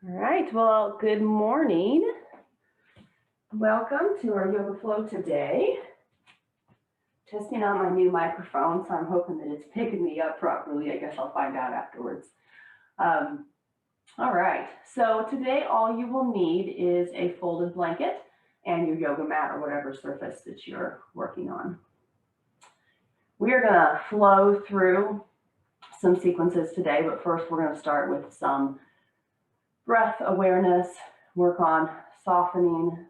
All right, well, good morning. Welcome to our yoga flow today. Testing out my new microphone, so I'm hoping that it's picking me up properly. I guess I'll find out afterwards. All right, so today all you will need is a folded blanket and your yoga mat or whatever surface that you're working on. We are gonna flow through some sequences today, but first we're gonna start with some breath awareness, work on softening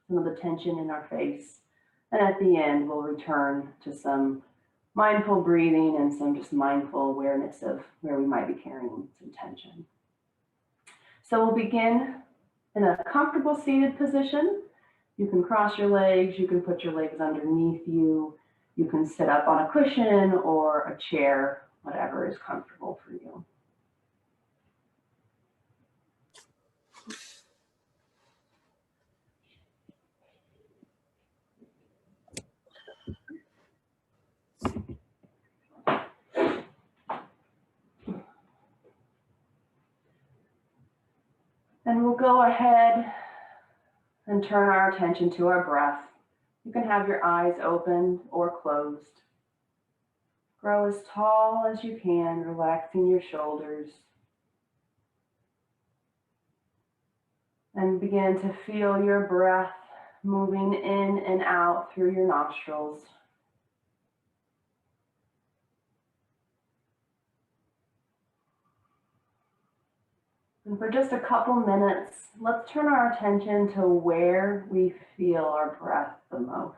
some of the tension in our face. And at the end, we'll return to some mindful breathing and some just mindful awareness of where we might be carrying some tension. So we'll begin in a comfortable seated position. You can cross your legs, you can put your legs underneath you, you can sit up on a cushion or a chair, whatever is comfortable for you. And we'll go ahead and turn our attention to our breath. You can have your eyes open or closed. Grow as tall as you can, relaxing your shoulders. And begin to feel your breath moving in and out through your nostrils. And for just a couple minutes, let's turn our attention to where we feel our breath the most.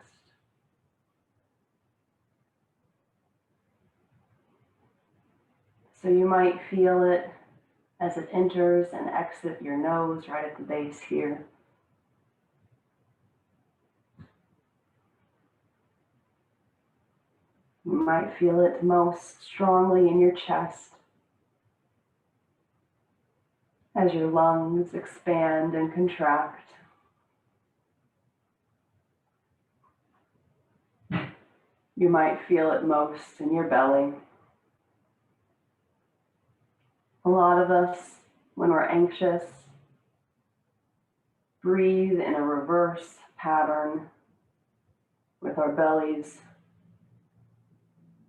So you might feel it as it enters and exits your nose right at the base here. You might feel it most strongly in your chest as your lungs expand and contract. You might feel it most in your belly. A lot of us, when we're anxious, breathe in a reverse pattern with our bellies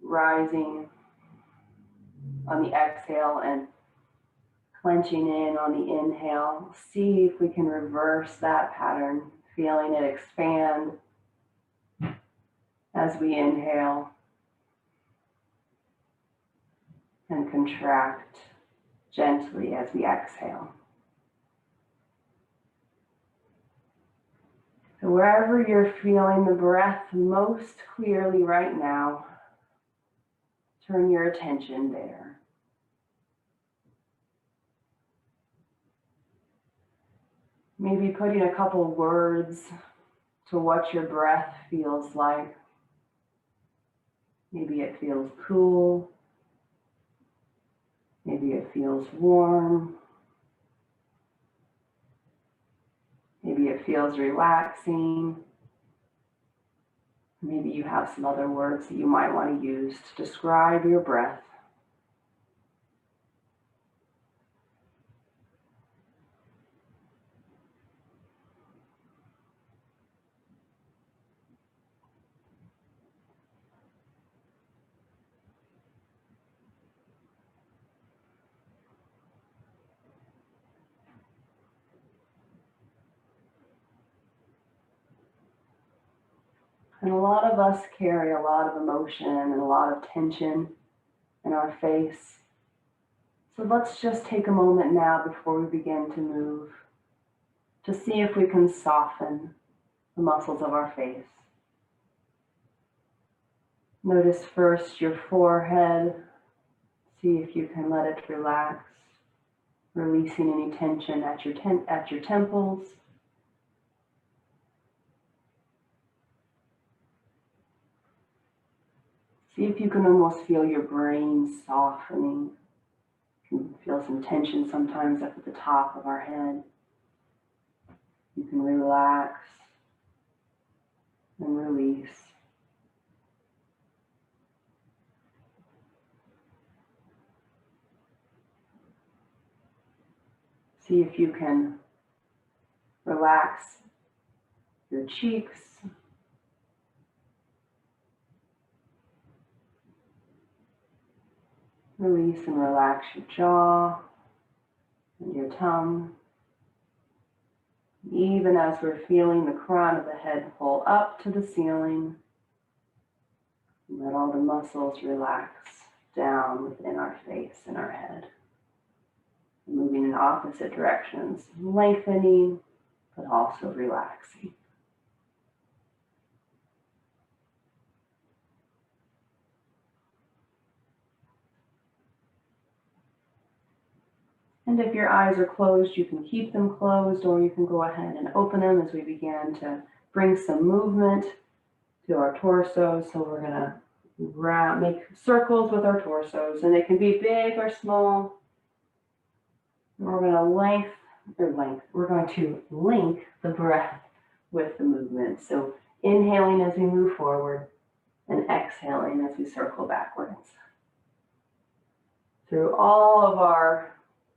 rising on the exhale and clenching in on the inhale. See if we can reverse that pattern, feeling it expand as we inhale and contract gently as we exhale. So wherever you're feeling the breath most clearly right now, turn your attention there. Maybe putting a couple words to what your breath feels like. Maybe it feels cool. Maybe it feels warm. Maybe it feels relaxing. Maybe you have some other words that you might want to use to describe your breath. And a lot of us carry a lot of emotion and a lot of tension in our face. So let's just take a moment now before we begin to move to see if we can soften the muscles of our face. Notice first your forehead. See if you can let it relax, releasing any tension at your temples. See if you can almost feel your brain softening. You can feel some tension sometimes up at the top of our head. You can relax and release. See if you can relax your cheeks. Release and relax your jaw and your tongue. Even as we're feeling the crown of the head pull up to the ceiling, let all the muscles relax down within our face and our head. Moving in opposite directions, lengthening, but also relaxing. And if your eyes are closed, you can keep them closed, or you can go ahead and open them as we begin to bring some movement to our torsos. So we're going to make circles with our torsos, and they can be big or small. We're going to link the breath with the movement. So inhaling as we move forward and exhaling as we circle backwards. Through all of our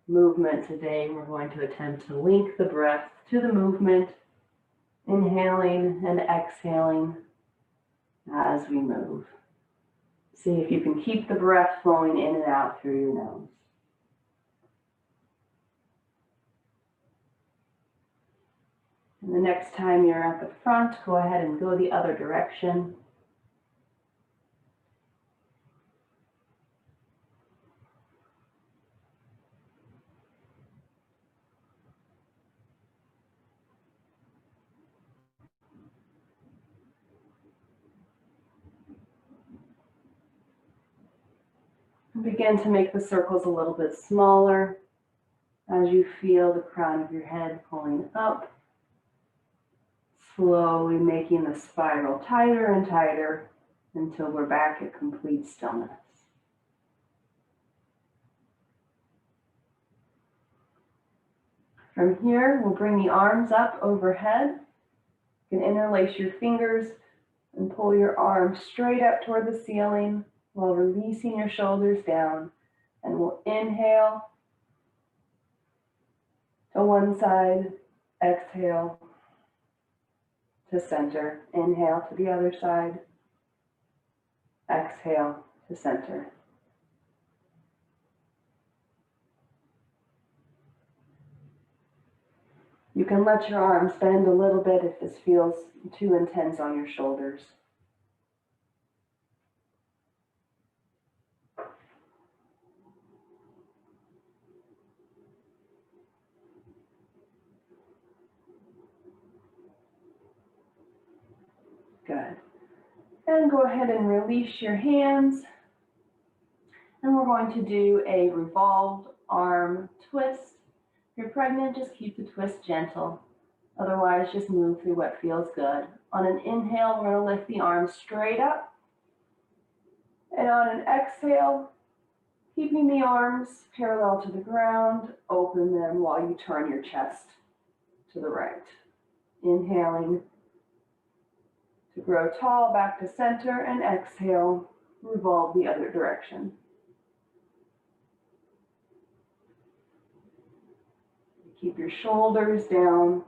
movement today, we're going to attempt to link the breath to the movement, inhaling and exhaling as we move. See if you can keep the breath flowing in and out through your nose. And the next time you're at the front, go ahead and go the other direction. Begin to make the circles a little bit smaller as you feel the crown of your head pulling up, slowly making the spiral tighter and tighter until we're back at complete stillness. From here, we'll bring the arms up overhead. You can interlace your fingers and pull your arms straight up toward the ceiling while releasing your shoulders down. And we'll inhale to one side, exhale to center. Inhale to the other side, exhale to center. You can let your arms bend a little bit if this feels too intense on your shoulders. Good. And go ahead and release your hands. And we're going to do a revolved arm twist. If you're pregnant, just keep the twist gentle. Otherwise, just move through what feels good. On an inhale, we're going to lift the arms straight up. And on an exhale, keeping the arms parallel to the ground, open them while you turn your chest to the right. Inhaling to grow tall, back to center, and exhale, revolve the other direction. Keep your shoulders down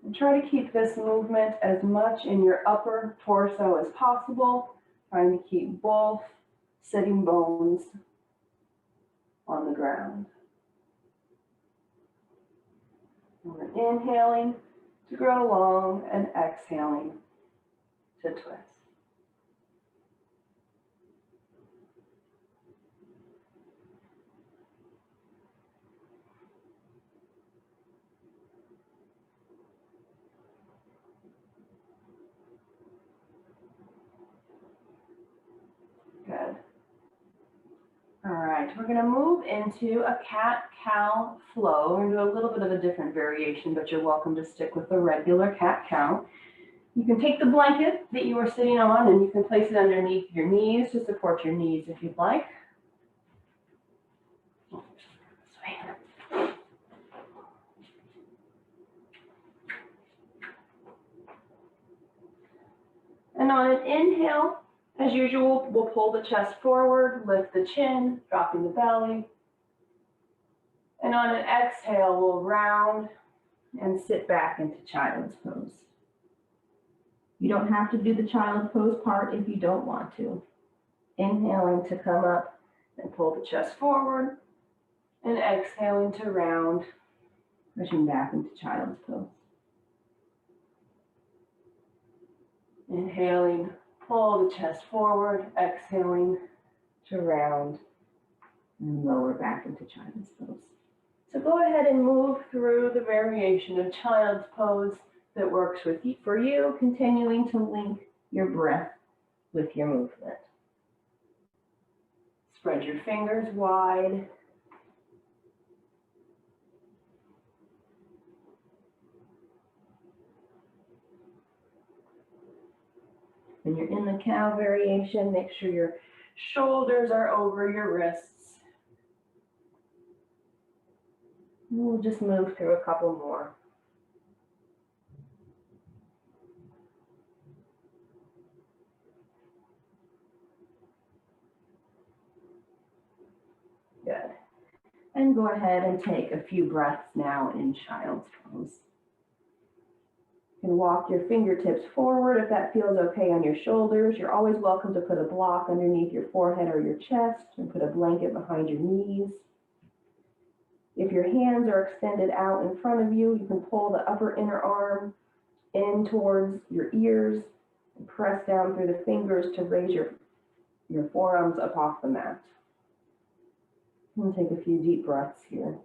and try to keep this movement as much in your upper torso as possible, trying to keep both sitting bones on the ground. We're inhaling to grow long and exhaling to twist. Good. All right, we're going to move into a cat-cow flow. We're going to do a little bit of a different variation, but you're welcome to stick with the regular cat-cow. You can take the blanket that you are sitting on and you can place it underneath your knees to support your knees if you'd like. And on an inhale, as usual, we'll pull the chest forward, lift the chin, dropping the belly. And on an exhale, we'll round and sit back into child's pose. You don't have to do the child's pose part if you don't want to. Inhaling to come up and pull the chest forward, and exhaling to round, pushing back into child's pose. Inhaling, pull the chest forward, exhaling to round and lower back into child's pose. So go ahead and move through the variation of child's pose that works for you, continuing to link your breath with your movement. Spread your fingers wide. When you're in the cow variation, make sure your shoulders are over your wrists. We'll just move through a couple more. Good. And go ahead and take a few breaths now in child's pose. You can walk your fingertips forward if that feels okay on your shoulders. You're always welcome to put a block underneath your forehead or your chest and put a blanket behind your knees. If your hands are extended out in front of you, you can pull the upper inner arm in towards your ears and press down through the fingers to raise your forearms up off the mat. And take a few deep breaths here.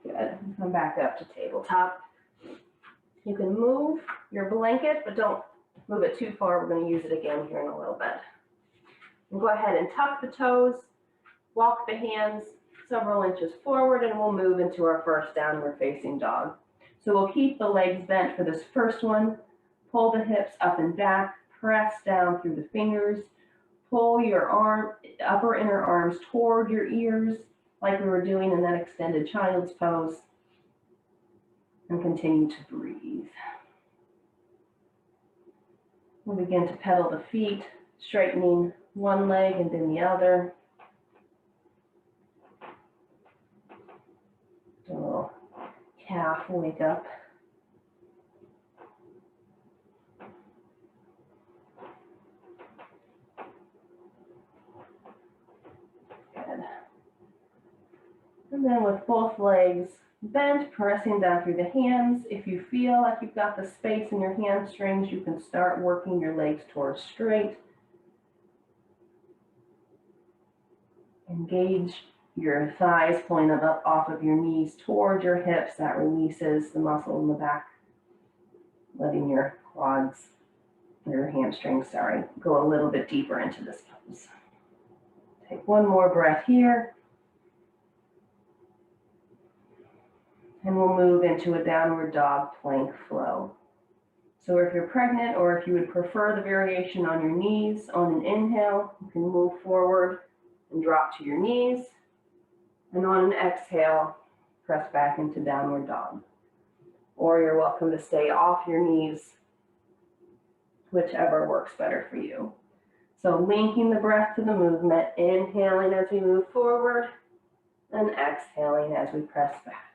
Good. Come back up to tabletop. You can move your blanket, but don't move it too far. We're going to use it again here in a little bit. And go ahead and tuck the toes, walk the hands several inches forward, and we'll move into our first downward facing dog. So we'll keep the legs bent for this first one. Pull the hips up and back, press down through the fingers, pull your upper inner arms toward your ears, like we were doing in that extended child's pose, and continue to breathe. We'll begin to pedal the feet, straightening one leg and then the other. Do a little calf wake up. Good. And then with both legs bent, pressing down through the hands. If you feel like you've got the space in your hamstrings, you can start working your legs towards straight. Engage your thighs, pulling them up off of your knees toward your hips. That releases the muscle in the back, letting your quads, your hamstrings, go a little bit deeper into this pose. Take one more breath here. And we'll move into a downward dog plank flow. So if you're pregnant or if you would prefer the variation on your knees, on an inhale, you can move forward and drop to your knees. And on an exhale, press back into downward dog. Or you're welcome to stay off your knees, whichever works better for you. So linking the breath to the movement, inhaling as we move forward and exhaling as we press back.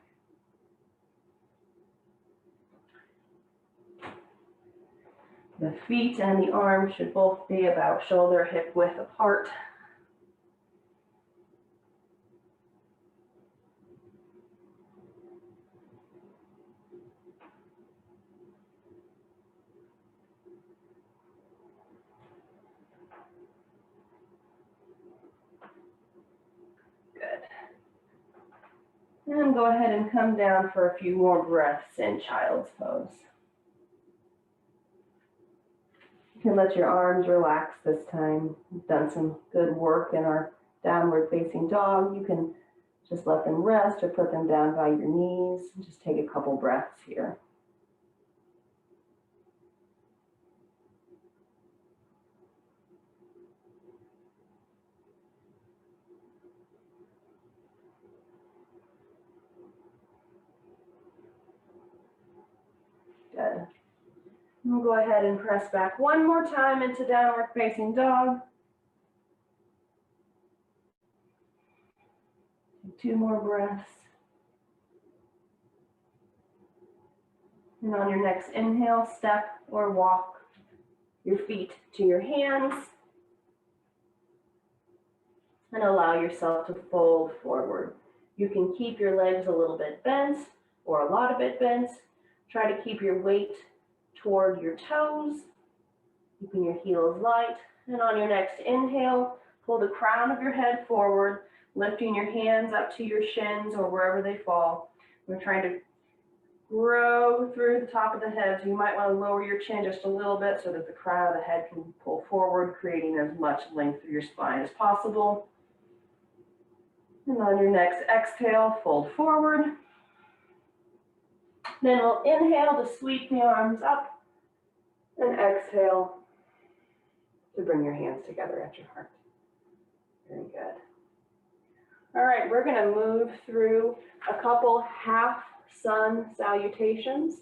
The feet and the arms should both be about shoulder hip width apart. Good. And go ahead and come down for a few more breaths in child's pose. You can let your arms relax this time. We've done some good work in our downward facing dog. You can just let them rest or put them down by your knees. Just take a couple breaths here. Good. We'll go ahead and press back one more time into downward facing dog. 2 more breaths. And on your next inhale, step or walk your feet to your hands and allow yourself to fold forward. You can keep your legs a little bit bent or a lot of it bent. Try to keep your weight toward your toes, keeping your heels light. And on your next inhale, pull the crown of your head forward, lifting your hands up to your shins or wherever they fall. We're trying to grow through the top of the head, so you might want to lower your chin just a little bit so that the crown of the head can pull forward, creating as much length through your spine as possible. And on your next exhale, fold forward. Then we'll inhale to sweep the arms up and exhale to bring your hands together at your heart. Very good. All right, we're going to move through a couple half sun salutations.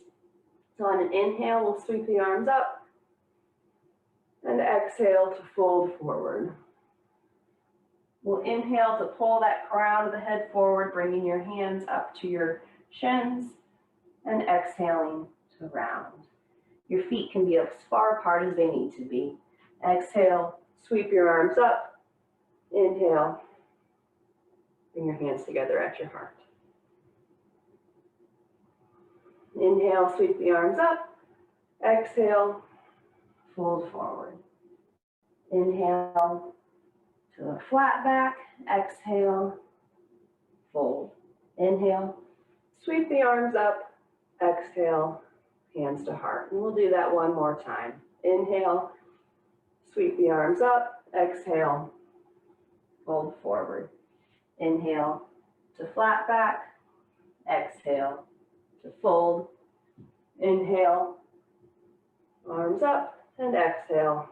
So on an inhale, we'll sweep the arms up and exhale to fold forward. We'll inhale to pull that crown of the head forward, bringing your hands up to your shins and exhaling to round. Your feet can be as far apart as they need to be. Exhale, sweep your arms up. Inhale, bring your hands together at your heart. Inhale, sweep the arms up. Exhale, fold forward. Inhale to a flat back. Exhale, fold. Inhale, sweep the arms up. Exhale, hands to heart. And we'll do that one more time. Inhale, sweep the arms up. Exhale, fold forward. Inhale to flat back. Exhale to fold. Inhale, arms up, and exhale,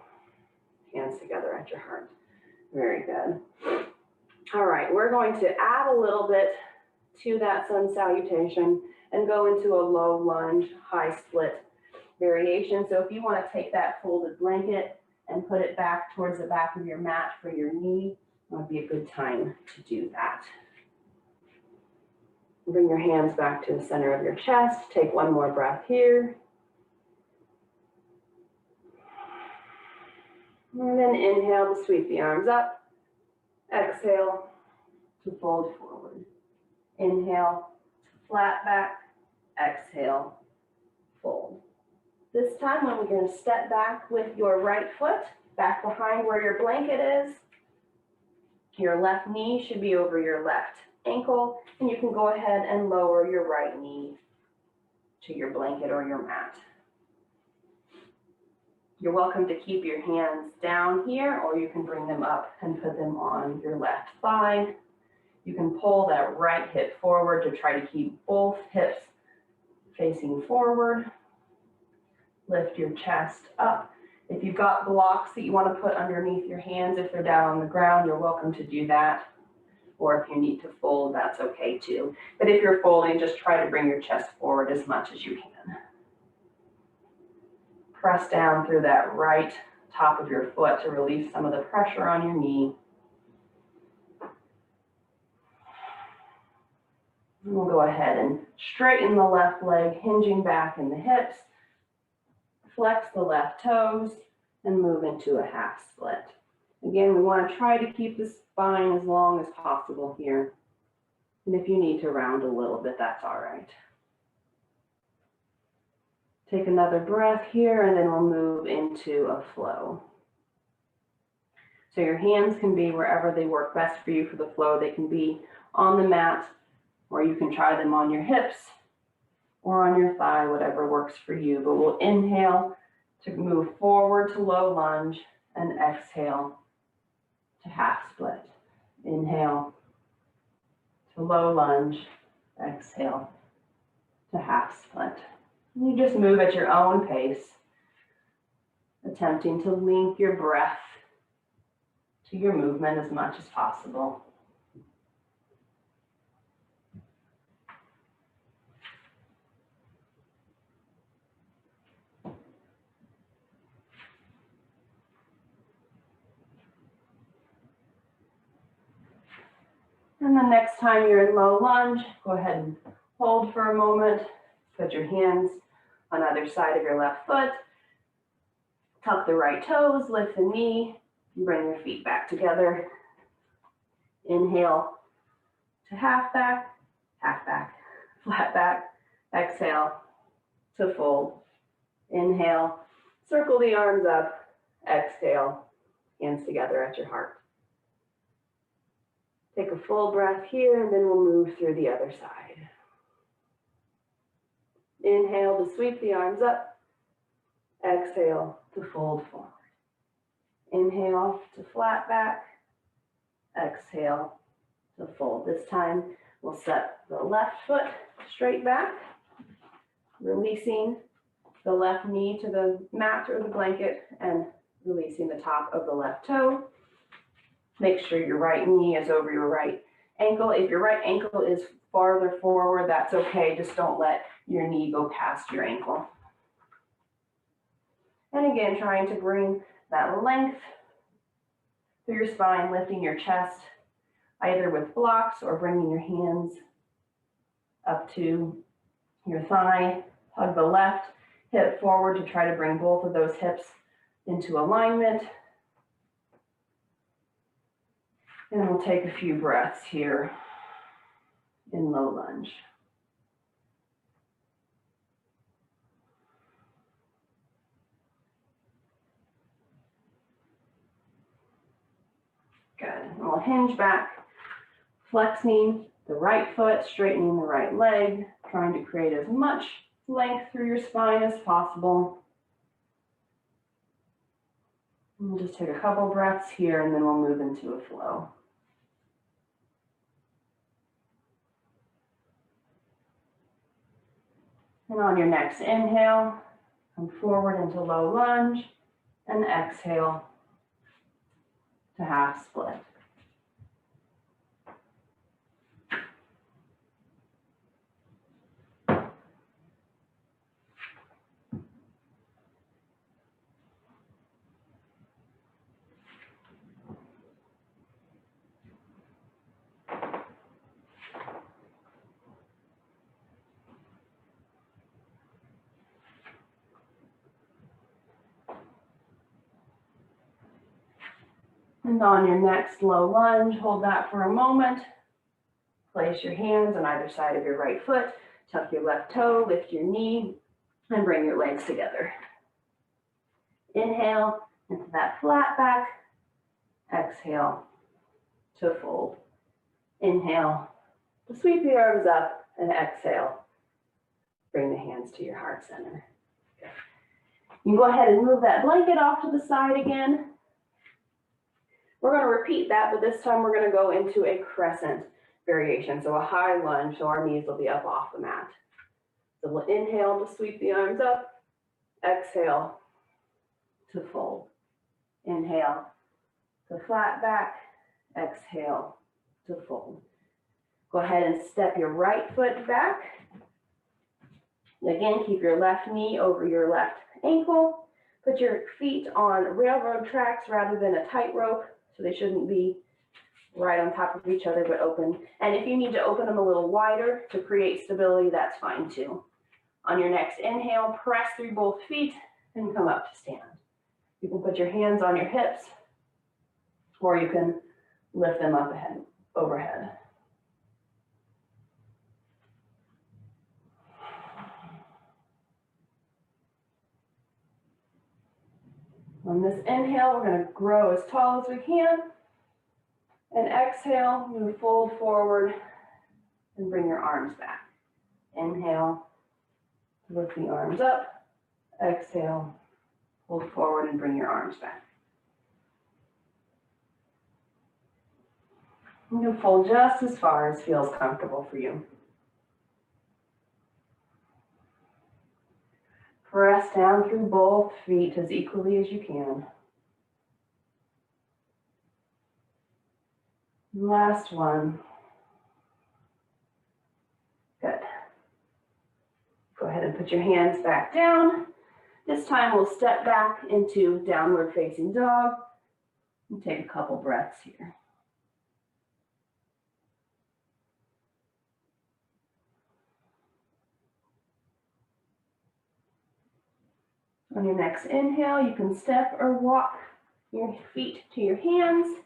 hands together at your heart. Very good. All right, we're going to add a little bit to that sun salutation and go into a low lunge, high split variation. So if you want to take that folded blanket and put it back towards the back of your mat for your knee, that would be a good time to do that. Bring your hands back to the center of your chest. Take one more breath here. And then inhale to sweep the arms up. Exhale to fold forward. Inhale to flat back. Exhale, fold. This time when we're going to step back with your right foot back behind where your blanket is. Your left knee should be over your left ankle, and you can go ahead and lower your right knee to your blanket or your mat. You're welcome to keep your hands down here, or you can bring them up and put them on your left thigh. You can pull that right hip forward to try to keep both hips facing forward. Lift your chest up. If you've got blocks that you want to put underneath your hands, if they're down on the ground, you're welcome to do that. Or if you need to fold, that's okay too. But if you're folding, just try to bring your chest forward as much as you can. Press down through that right top of your foot to relieve some of the pressure on your knee. And we'll go ahead and straighten the left leg, hinging back in the hips. Flex the left toes and move into a half split. Again, we want to try to keep the spine as long as possible here. And if you need to round a little bit, that's all right. Take another breath here, and then we'll move into a flow. So your hands can be wherever they work best for you for the flow. They can be on the mat, or you can try them on your hips or on your thigh, whatever works for you. But we'll inhale to move forward to low lunge and exhale to half split. Inhale to low lunge, exhale to half split. And you just move at your own pace, attempting to link your breath to your movement as much as possible. And the next time you're in low lunge, go ahead and hold for a moment. Put your hands on either side of your left foot. Tuck the right toes, lift the knee, and bring your feet back together. Inhale to half back, flat back. Exhale to fold. Inhale, circle the arms up. Exhale, hands together at your heart. Take a full breath here, and then we'll move through the other side. Inhale to sweep the arms up. Exhale to fold forward. Inhale to flat back. Exhale to fold. This time we'll set the left foot straight back, releasing the left knee to the mat or the blanket and releasing the top of the left toe. Make sure your right knee is over your right ankle. If your right ankle is farther forward, that's okay. Just don't let your knee go past your ankle. And again, trying to bring that length through your spine, lifting your chest, either with blocks or bringing your hands up to your thigh. Hug the left hip forward to try to bring both of those hips into alignment. And we'll take a few breaths here in low lunge. Good. And we'll hinge back, flexing the right foot, straightening the right leg, trying to create as much length through your spine as possible. And we'll just take a couple breaths here, and then we'll move into a flow. And on your next inhale, come forward into low lunge, and exhale to half split. And on your next low lunge, hold that for a moment. Place your hands on either side of your right foot. Tuck your left toe, lift your knee, and bring your legs together. Inhale into that flat back. Exhale to fold. Inhale to sweep the arms up, and exhale. Bring the hands to your heart center. Okay. You can go ahead and move that blanket off to the side again. We're going to repeat that, but this time we're going to go into a crescent variation. So a high lunge, so our knees will be up off the mat. So we'll inhale to sweep the arms up. Exhale to fold. Inhale to flat back. Exhale to fold. Go ahead and step your right foot back. Again, keep your left knee over your left ankle. Put your feet on railroad tracks rather than a tightrope. So they shouldn't be right on top of each other, but open. And if you need to open them a little wider to create stability, that's fine too. On your next inhale, press through both feet and come up to stand. You can put your hands on your hips, or you can lift them up ahead, overhead. On this inhale, we're going to grow as tall as we can. And exhale, move fold forward and bring your arms back. Inhale, lift the arms up. Exhale, fold forward and bring your arms back. You can fold just as far as feels comfortable for you. Press down through both feet as equally as you can. Last one. Good. Go ahead and put your hands back down. This time we'll step back into downward facing dog and take a couple breaths here. On your next inhale, you can step or walk your feet to your hands,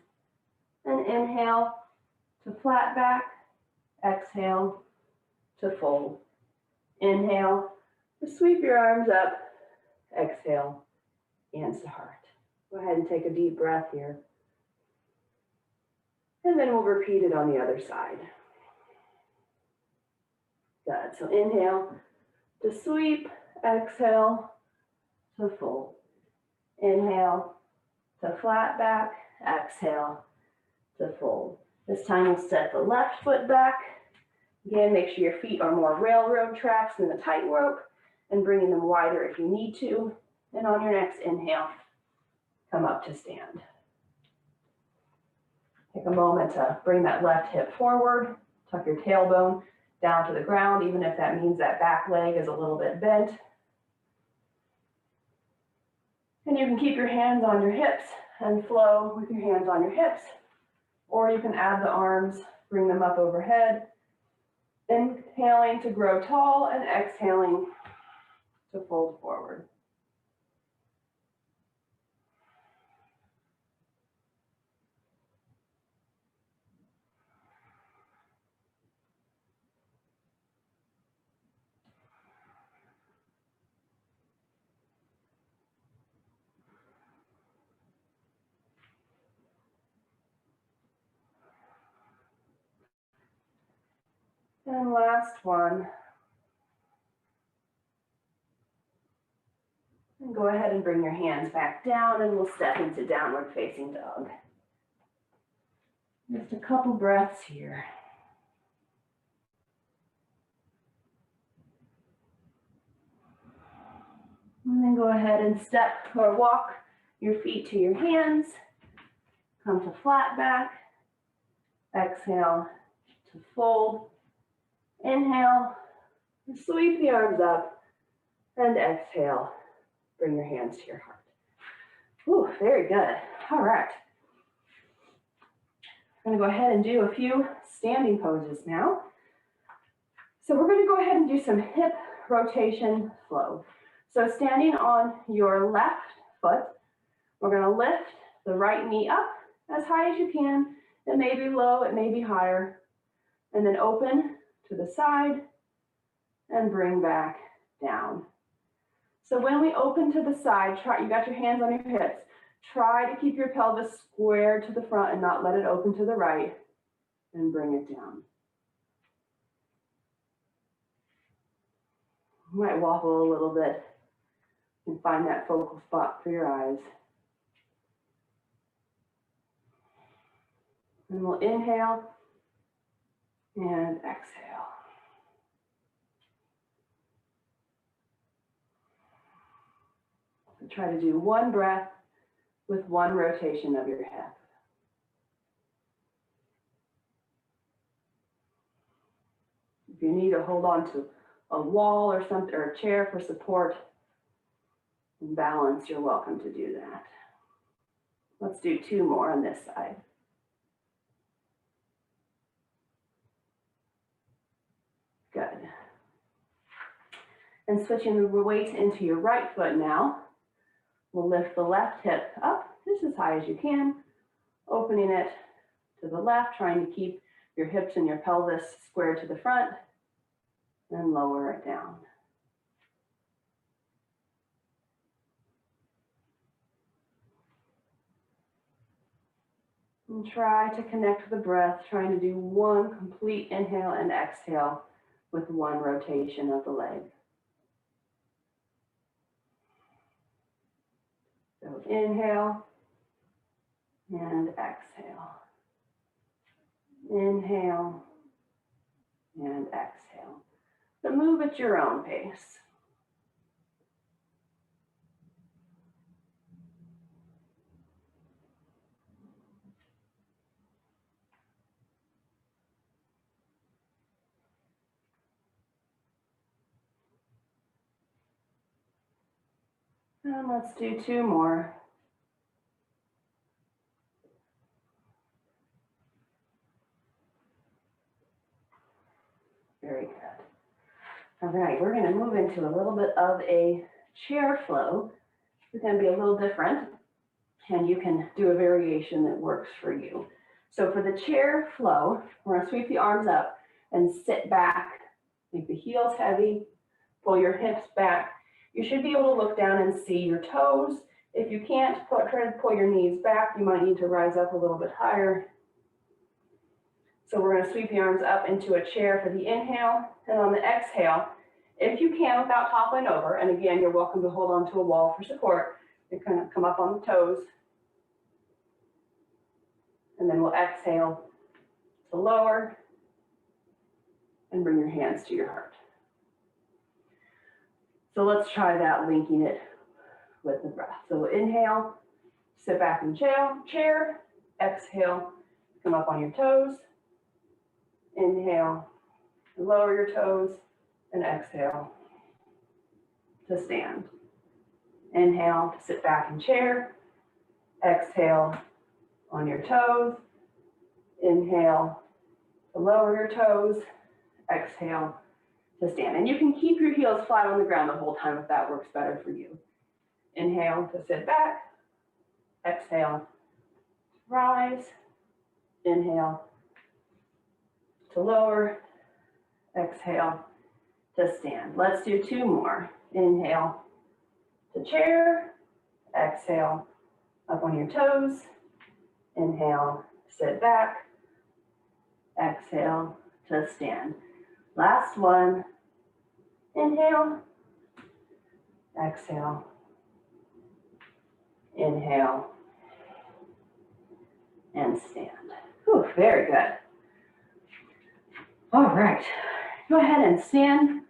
and inhale to flat back, exhale to fold. Inhale to sweep your arms up, exhale, hands to heart. Go ahead and take a deep breath here. And then we'll repeat it on the other side. Good, so inhale to sweep, exhale to fold. Inhale to flat back, exhale to fold. This time we'll step the left foot back. Again, make sure your feet are more railroad tracks than a tightrope, and bringing them wider if you need to. And on your next inhale, come up to stand. Take a moment to bring that left hip forward, tuck your tailbone down to the ground, even if that means that back leg is a little bit bent. And you can keep your hands on your hips and flow with your hands on your hips, or you can add the arms, bring them up overhead, inhaling to grow tall and exhaling to fold forward. And last one. And go ahead and bring your hands back down, and we'll step into downward facing dog. Just a couple breaths here. And then go ahead and step or walk your feet to your hands. Come to flat back. Exhale to fold. Inhale, sweep the arms up, and exhale, bring your hands to your heart. Ooh, very good. All right. I'm going to go ahead and do a few standing poses now. So we're going to go ahead and do some hip rotation flow. So standing on your left foot, we're going to lift the right knee up as high as you can. It may be low, it may be higher. And then open to the side and bring back down. So when we open to the side, you got your hands on your hips. Try to keep your pelvis square to the front and not let it open to the right, and bring it down. You might wobble a little bit and find that focal spot for your eyes. And we'll inhale and exhale. So try to do one breath with one rotation of your hip. If you need to hold on to a wall or something, or a chair for support and balance, you're welcome to do that. Let's do two more on this side. Good. And switching the weight into your right foot now. We'll lift the left hip up just as high as you can, opening it to the left, trying to keep your hips and your pelvis square to the front, and lower it down. And try to connect with the breath, trying to do one complete inhale and exhale with one rotation of the leg. So inhale and exhale. Inhale and exhale. But move at your own pace. And let's do two more. Very good. All right, we're going to move into a little bit of a chair flow is going to be a little different, and you can do a variation that works for you. So for the chair flow, we're going to sweep the arms up and sit back. Make the heels heavy, pull your hips back. You should be able to look down and see your toes. If you can't, try to pull your knees back. You might need to rise up a little bit higher. So we're going to sweep the arms up into a chair for the inhale, and on the exhale, if you can without toppling over, and again, you're welcome to hold on to a wall for support. You kind of come up on the toes, and then we'll exhale to lower and bring your hands to your heart. So let's try that, linking it with the breath. So we'll inhale, sit back in chair, exhale, come up on your toes, inhale, lower your toes, and exhale to stand. Inhale to sit back in chair, exhale on your toes, inhale to lower your toes, exhale to stand. And you can keep your heels flat on the ground the whole time if that works better for you. Inhale to sit back, exhale, rise, inhale to lower, exhale to stand. Let's do two more. Inhale to chair, exhale up on your toes, inhale, sit back, exhale to stand. Last one. Inhale, exhale, inhale, and stand. Whew, very good. All right, go ahead and stand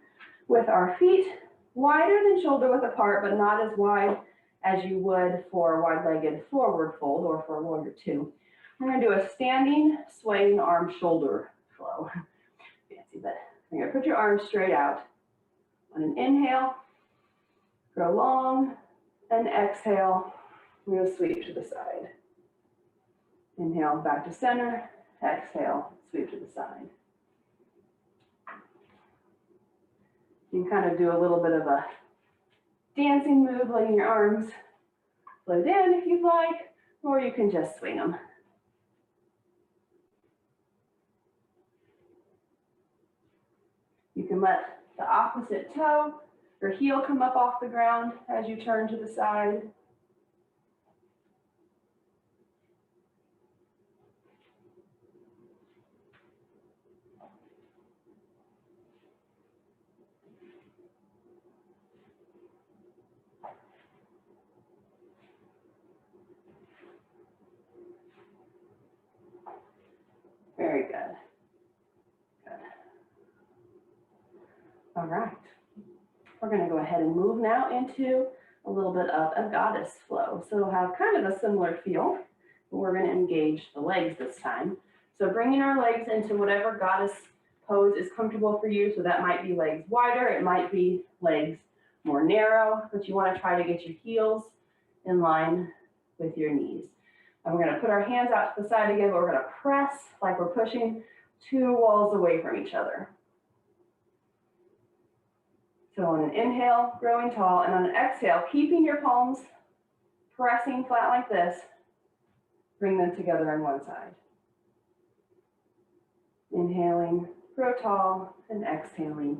with our feet wider than shoulder width apart, but not as wide as you would for a wide-legged forward fold or for a warrior two. We're going to do a standing, swaying arm shoulder flow. Fancy, but you're going to put your arms straight out. On an inhale, grow long, and exhale, we're going to sweep to the side. Inhale, back to center, exhale, sweep to the side. You can kind of do a little bit of a dancing move, letting your arms float in if you'd like, or you can just swing them. You can let the opposite toe or heel come up off the ground as you turn to the side. Very good. Good. All right. We're going to go ahead and move now into a little bit of a goddess flow. So it'll have kind of a similar feel, but we're going to engage the legs this time. So bringing our legs into whatever goddess pose is comfortable for you. So that might be legs wider, it might be legs more narrow, but you want to try to get your heels in line with your knees. And we're going to put our hands out to the side again, but we're going to press like we're pushing two walls away from each other. So on an inhale, growing tall, and on an exhale, keeping your palms pressing flat like this, bring them together on one side. Inhaling, grow tall, and exhaling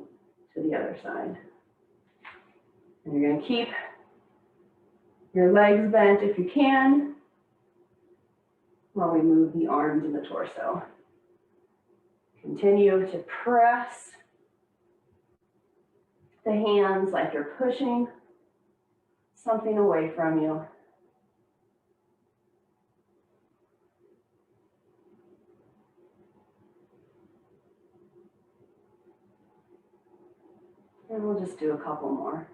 to the other side. And you're going to keep your legs bent if you can, while we move the arms and the torso. Continue to press the hands like you're pushing something away from you. And we'll just do a couple more.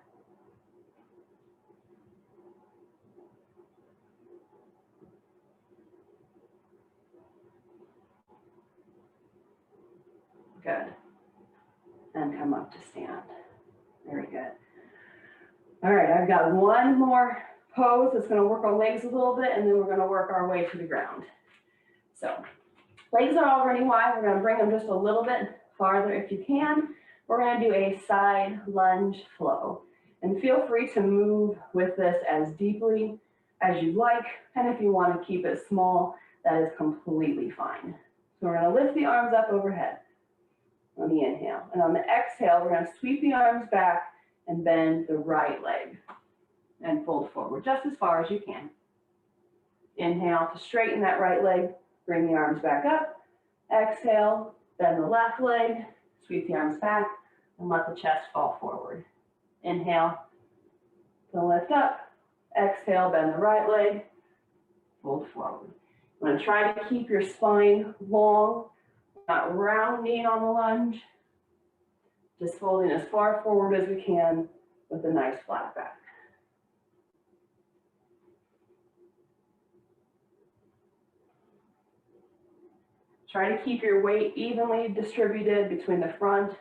Good. And come up to stand. Very good. All right, I've got one more pose that's going to work our legs a little bit, and then we're going to work our way to the ground. So legs are already wide. We're going to bring them just a little bit farther if you can. We're going to do a side lunge flow. And feel free to move with this as deeply as you like. And if you want to keep it small, that is completely fine. So we're going to lift the arms up overhead on the inhale. And on the exhale, we're going to sweep the arms back and bend the right leg and fold forward just as far as you can. Inhale to straighten that right leg, bring the arms back up. Exhale, bend the left leg, sweep the arms back, and let the chest fall forward. Inhale to lift up. Exhale, bend the right leg, fold forward. I'm going to try to keep your spine long, not rounding on the lunge, just folding as far forward as we can with a nice flat back. Try to keep your weight evenly distributed between the front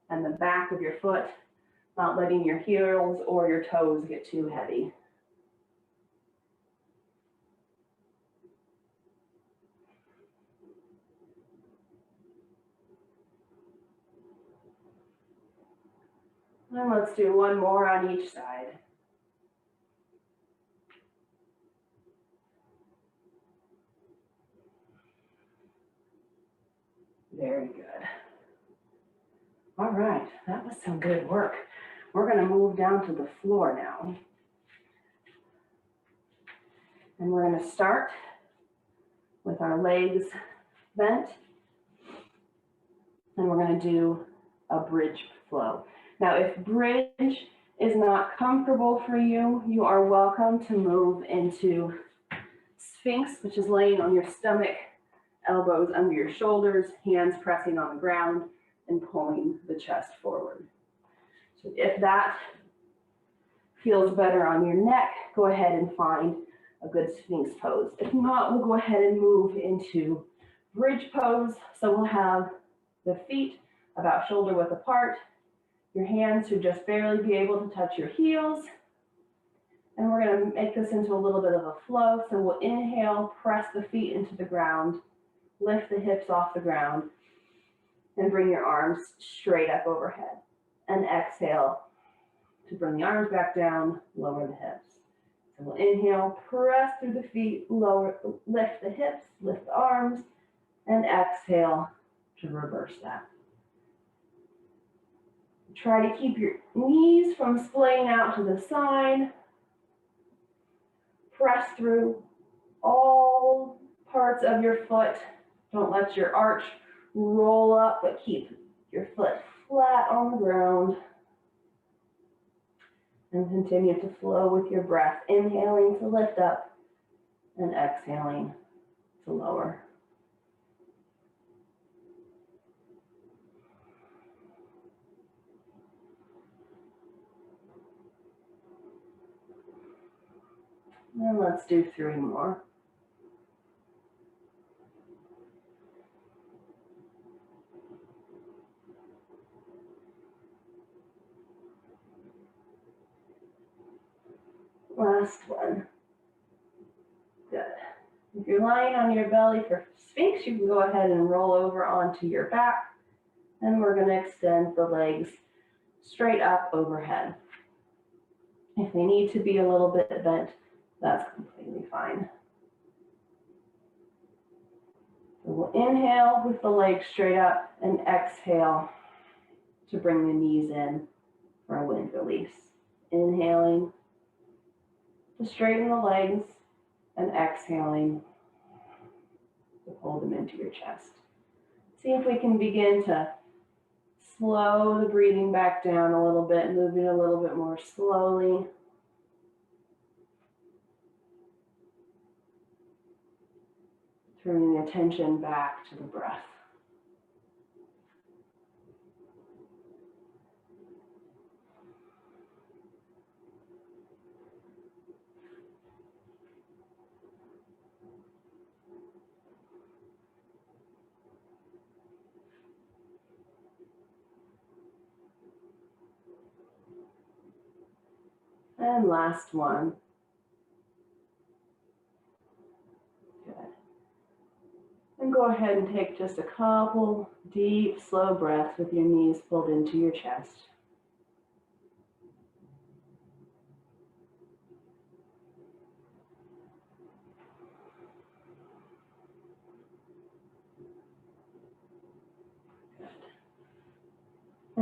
and the back of your foot, not letting your heels or your toes get too heavy. And let's do one more on each side. Very good. All right, that was some good work. We're going to move down to the floor now. And we're going to start with our legs bent. And we're going to do a bridge flow. Now, if bridge is not comfortable for you, you are welcome to move into Sphinx, which is laying on your stomach, elbows under your shoulders, hands pressing on the ground, and pulling the chest forward. So if that feels better on your neck, go ahead and find a good Sphinx pose. If not, we'll go ahead and move into bridge pose. So we'll have the feet about shoulder width apart. Your hands should just barely be able to touch your heels. And we're going to make this into a little bit of a flow. So we'll inhale, press the feet into the ground, lift the hips off the ground, and bring your arms straight up overhead. And exhale to bring the arms back down, lower the hips. So we'll inhale, press through the feet, lower, lift the hips, lift the arms, and exhale to reverse that. Try to keep your knees from splaying out to the side. Press through all parts of your foot. Don't let your arch roll up, but keep your foot flat on the ground. And continue to flow with your breath, inhaling to lift up and exhaling to lower. And let's do 3 more. Last one. Good. If you're lying on your belly for Sphinx, you can go ahead and roll over onto your back. And we're going to extend the legs straight up overhead. If they need to be a little bit bent, that's completely fine. So we'll inhale with the legs straight up and exhale to bring the knees in for a wind release. Inhaling to straighten the legs and exhaling to pull them into your chest. See if we can begin to slow the breathing back down a little bit, moving a little bit more slowly. Turning the attention back to the breath. And last one. Good. And go ahead and take just a couple deep, slow breaths with your knees pulled into your chest.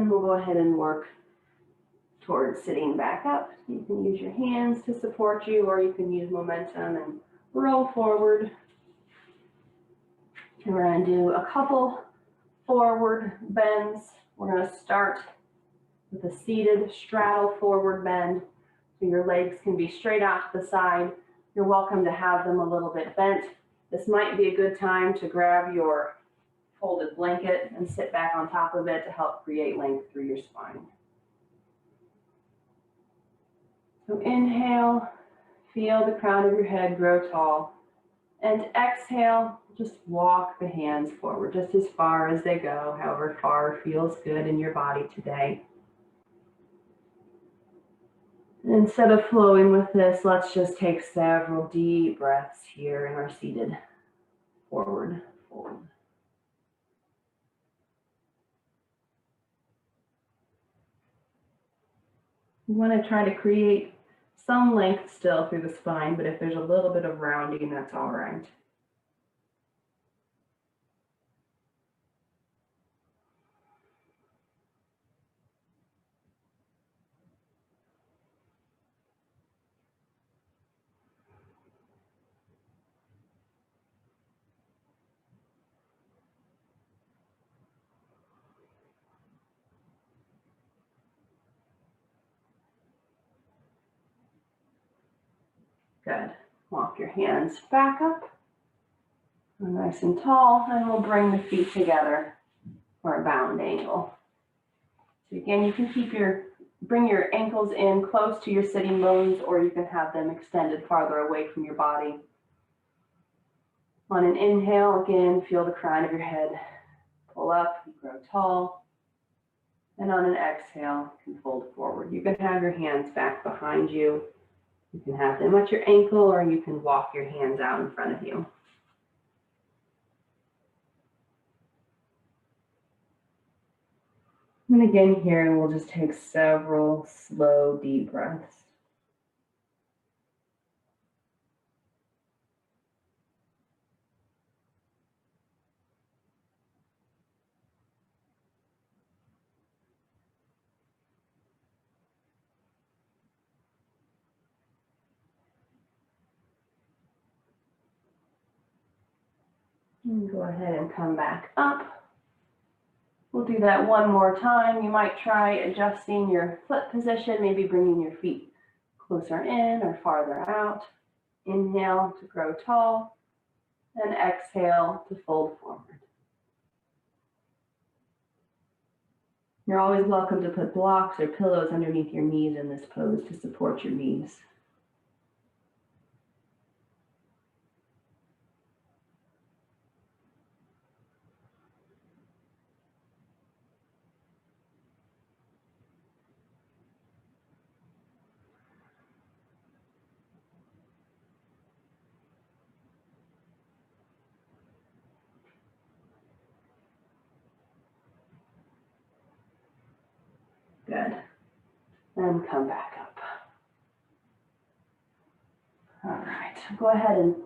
And we'll go ahead and work towards sitting back up. You can use your hands to support you, or you can use momentum and roll forward. And we're going to do a couple forward bends. We're going to start with a seated straddle forward bend. So your legs can be straight out to the side. You're welcome to have them a little bit bent. This might be a good time to grab your folded blanket and sit back on top of it to help create length through your spine. So inhale, feel the crown of your head grow tall. And exhale, just walk the hands forward just as far as they go, however far feels good in your body today. Instead of flowing with this, let's just take several deep breaths here in our seated forward fold. You want to try to create some length still through the spine, but if there's a little bit of rounding, that's all right. Good. Walk your hands back up, nice and tall, and we'll bring the feet together for a bound angle. So again, you can bring your ankles in close to your sitting bones, or you can have them extended farther away from your body. On an inhale, again, feel the crown of your head pull up, you grow tall. And on an exhale, you can fold forward. You can have your hands back behind you. You can have them at your ankle, or you can walk your hands out in front of you. And again, here we'll just take several slow, deep breaths. And go ahead and come back up. We'll do that one more time. You might try adjusting your foot position, maybe bringing your feet closer in or farther out. Inhale to grow tall, and exhale to fold forward. You're always welcome to put blocks or pillows underneath your knees in this pose to support your knees. Good. And come back up. All right, go ahead and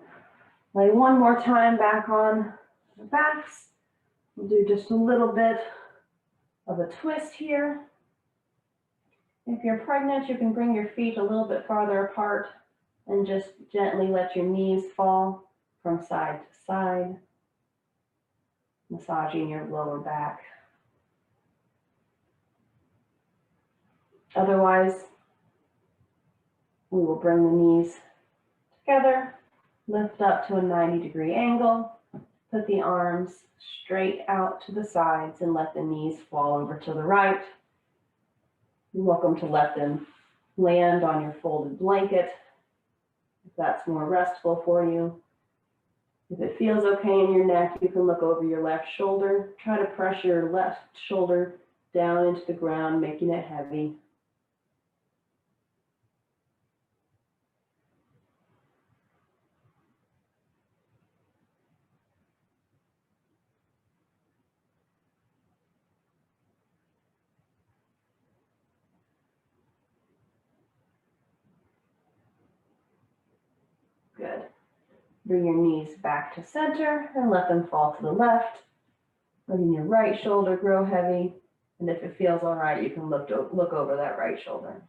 lay one more time back on the backs. We'll do just a little bit of a twist here. If you're pregnant, you can bring your feet a little bit farther apart and just gently let your knees fall from side to side, massaging your lower back. Otherwise, we will bring the knees together, lift up to a 90-degree angle, put the arms straight out to the sides and let the knees fall over to the right. You're welcome to let them land on your folded blanket if that's more restful for you. If it feels okay in your neck, you can look over your left shoulder. Try to press your left shoulder down into the ground, making it heavy. Good. Bring your knees back to center and let them fall to the left. Letting your right shoulder grow heavy And if it feels all right, you can look over that right shoulder.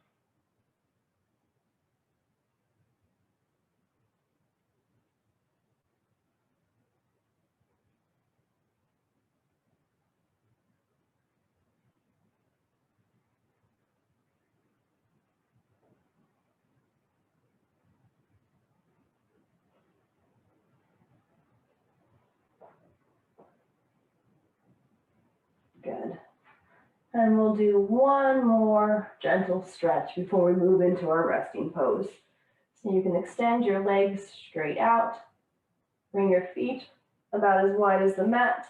Good. And we'll do one more gentle stretch before we move into our resting pose. So you can extend your legs straight out, bring your feet about as wide as the mat.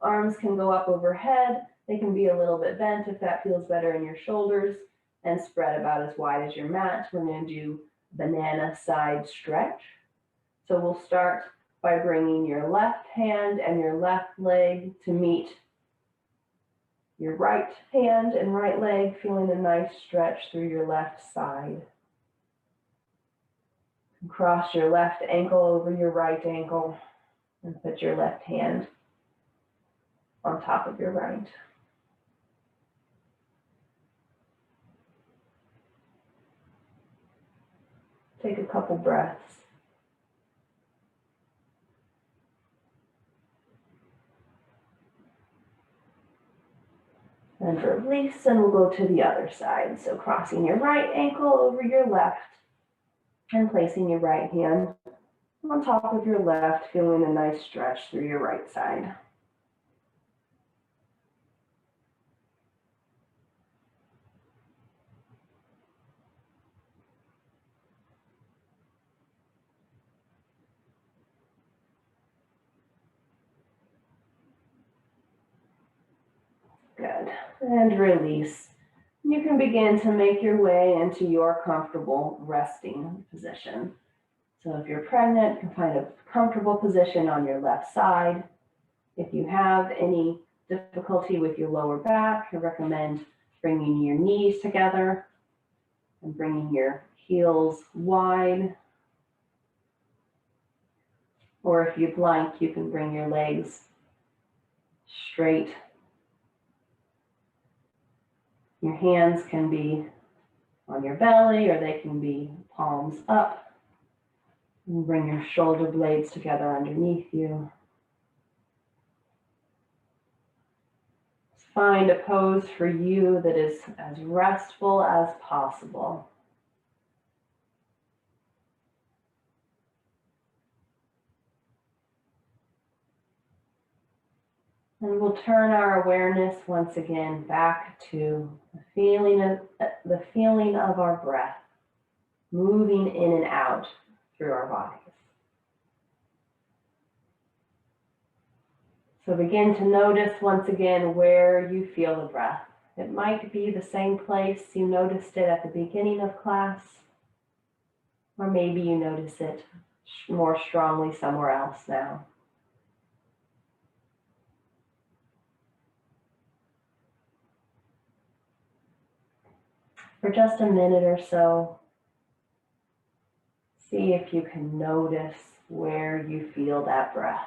Arms can go up overhead. They can be a little bit bent if that feels better in your shoulders, and spread about as wide as your mat. We're going to do banana side stretch. So we'll start by bringing your left hand and your left leg to meet your right hand and right leg, feeling a nice stretch through your left side. Cross your left ankle over your right ankle and put your left hand on top of your right. Take a couple breaths. And release, and we'll go to the other side. So crossing your right ankle over your left and placing your right hand on top of your left, feeling a nice stretch through your right side. Good. And release. You can begin to make your way into your comfortable resting position. So if you're pregnant, you can find a comfortable position on your left side. If you have any difficulty with your lower back, I recommend bringing your knees together and bringing your heels wide. Or if you'd like, you can bring your legs straight. Your hands can be on your belly, or they can be palms up. And bring your shoulder blades together underneath you. Find a pose for you that is as restful as possible. And we'll turn our awareness once again back to the feeling of our breath moving in and out through our bodies. So begin to notice once again where you feel the breath. It might be the same place you noticed it at the beginning of class, or maybe you notice it more strongly somewhere else now. For just a minute or so, see if you can notice where you feel that breath.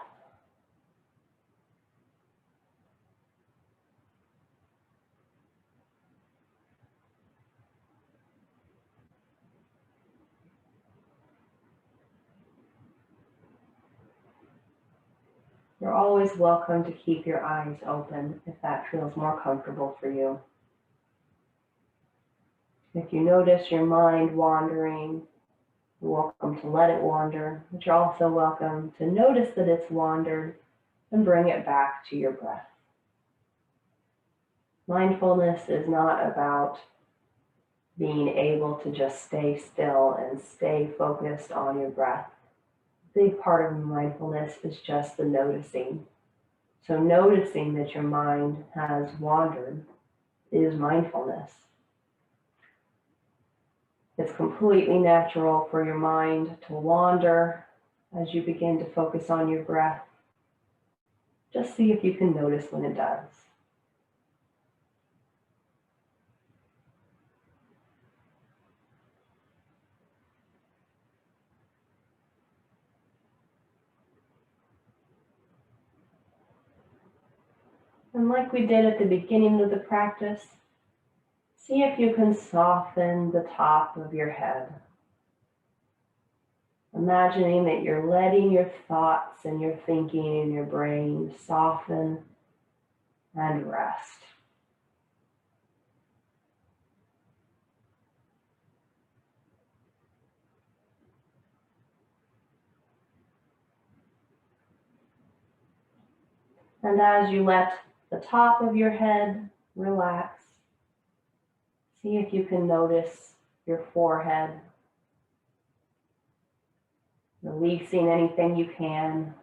You're always welcome to keep your eyes open if that feels more comfortable for you. If you notice your mind wandering, you're welcome to let it wander, but you're also welcome to notice that it's wandered and bring it back to your breath. Mindfulness is not about being able to just stay still and stay focused on your breath. A big part of mindfulness is just the noticing. So noticing that your mind has wandered is mindfulness. It's completely natural for your mind to wander as you begin to focus on your breath. Just see if you can notice when it does. And like we did at the beginning of the practice, see if you can soften the top of your head. Imagining that you're letting your thoughts and your thinking in your brain soften and rest. And as you let the top of your head relax, see if you can notice your forehead, releasing anything you can.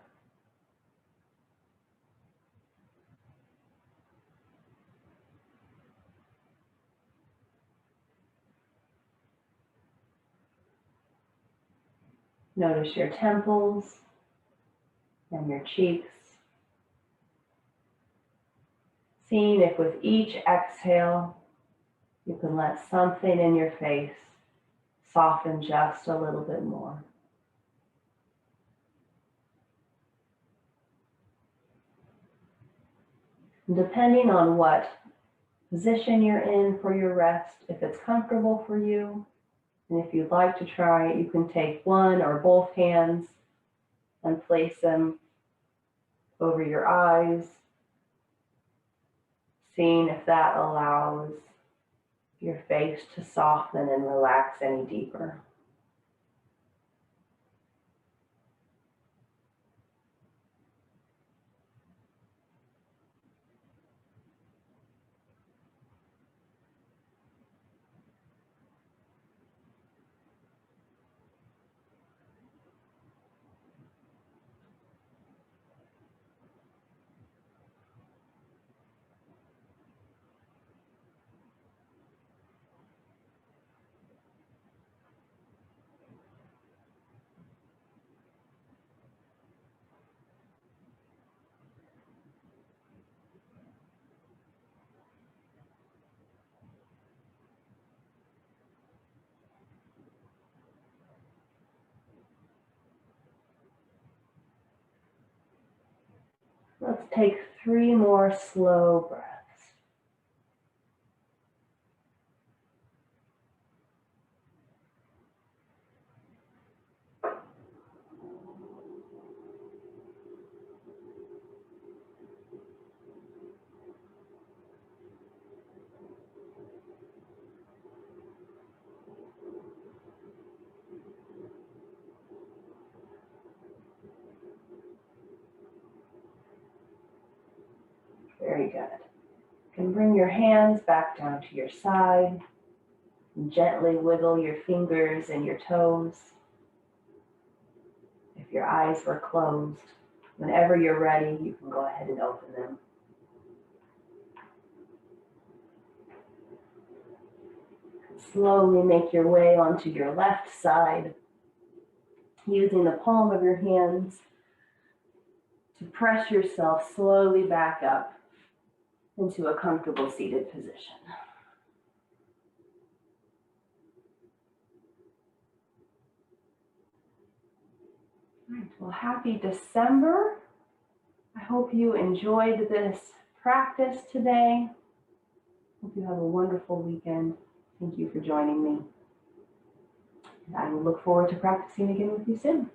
Notice your temples and your cheeks. Seeing if with each exhale, you can let something in your face soften just a little bit more. And depending on what position you're in for your rest, if it's comfortable for you, and if you'd like to try it, you can take one or both hands and place them over your eyes, seeing if that allows your face to soften and relax any deeper. Let's take 3 more slow breaths. Very good. You can bring your hands back down to your side and gently wiggle your fingers and your toes. If your eyes were closed, whenever you're ready, you can go ahead and open them. Slowly make your way onto your left side, using the palm of your hands to press yourself slowly back up into a comfortable seated position. All right, well, happy December. I hope you enjoyed this practice today. Hope you have a wonderful weekend. Thank you for joining me. And I will look forward to practicing again with you soon.